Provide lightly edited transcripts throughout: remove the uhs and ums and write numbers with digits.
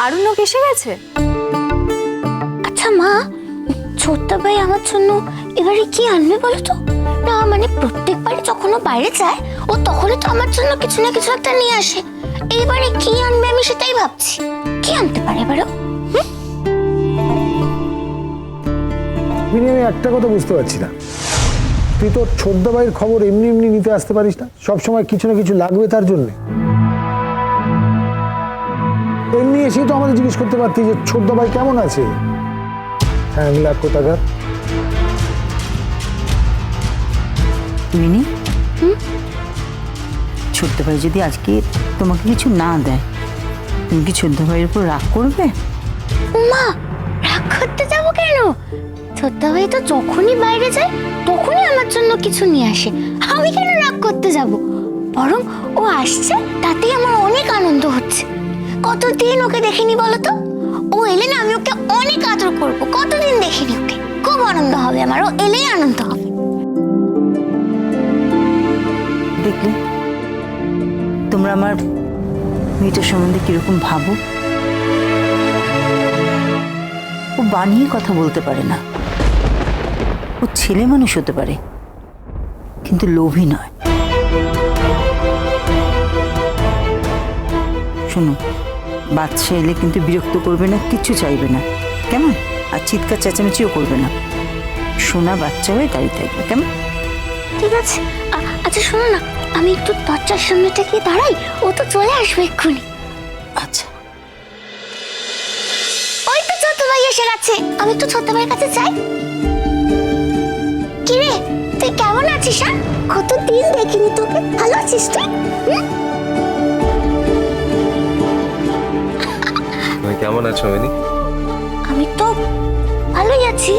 আরণ্যক এসে গেছে? আচ্ছা মা, ছোট্ট ভাই আমার জন্য এবারে কি আনবে বলো তো? না মানে প্রত্যেকবারে যখন ও বাইরে যায় ও তখনই তো আমার জন্য কিছু না কিছু একটা নিয়ে আসে। এইবারে কি আনবে আমি সেটাই ভাবছি। কি আনতে পারে এবারে? আমি একটা কথা বুঝতে পারছি না, তুই তোর ছোট্ট ভাইয়ের খবর এমনি এমনি নিতে আসতে পারিস না? সবসময় কিছু না কিছু লাগবে তার জন্যে। এমনি এসেই তো আমাদের জিজ্ঞেস করতে পারতি যে ছোট্ট ভাই কেমন আছে। হ্যাঁ লাখ কোথাকার। মিনি, ছোট্ট ভাই যদি আজকে তোমাকে কিছু না দেয়, তুমি কি ছোট্ট ভাইয়ের উপর রাগ করবে? মা, রাগ করতে যাবো কেন? ছোট্ট ভাই তো যখনই বাইরে যায় তখনই আমার জন্য কিছু নিয়ে আসে। আমি কেন রাগ করতে যাব? বরং ও আসছে তাতেই আমার অনেক আনন্দ হচ্ছে। কতদিন ওকে দেখিনি বলো তো? ও এলে না আমি ওকে অনেক আদর করবো। কতদিন দেখিনি ওকে, খুব আনন্দ হবে আমার। ও এলেই আনন্দ হবে। দেখলে তোমরা আমার মেয়েটার সম্বন্ধে কিরকম ভাবো। ও বানিয়ে কথা বলতে পারে না, ও ছেলে মানুষ হতে পারে কিন্তু লোভী নয়। শোনো, বাচ্চা এলে কিন্তু বিরক্ত করবে না, কিচ্ছু চাইবে না, কেমন? আর চিৎকার চেঁচামেচিও করবে না, সোনা বাচ্চা হয়ে দাঁড়িয়ে থাকবে, কেমন? ঠিক আছে। আচ্ছা শোনো না, আমি একটু দরজার সামনেটা গিয়ে দাঁড়াই, ও তো চলে আসবে এক্ষুনি। আচ্ছা। ওই তো ছোট ভাই এসে গেছে, আমি একটু ছোট ভাইয়ের কাছে যাই। কি রে, তুই কেমন আছিস? কতদিন দেখিনি তোকে, ভালো আছিস তুই? তুমি কেমন আছো মিনি? আমি তো ভালোই আছি।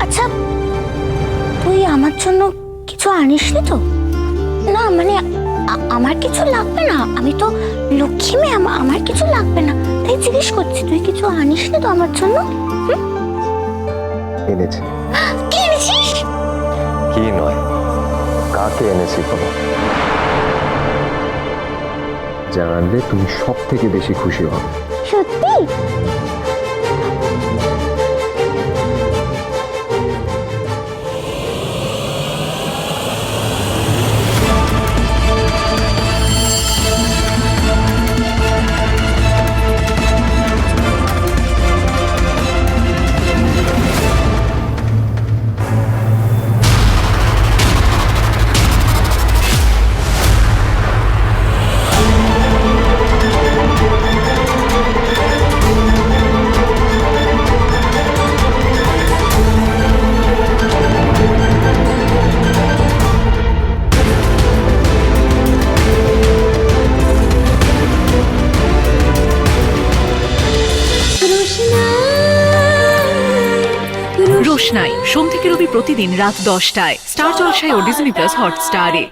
আচ্ছা তুই আমার জন্য কিছু আনিসনি তো? না মানে আমার কিছু লাগবে না, আমি তো লক্ষ্মী মেয়ে, আমার কিছু লাগবে না, তাই জিজ্ঞেস করছি তুই কিছু আনিসনি তো আমার জন্য? এনেছি। কি এনেছিস? কি নয়, কাকে এনেছি কোনো জানলে তুমি সব থেকে বেশি খুশি হবে। সত্যি? রোশনাই সোম থেকে রবি প্রতিদিন রাত 10টায় স্টার জলসায় ও ডিজনি প্লাস হটস্টারে।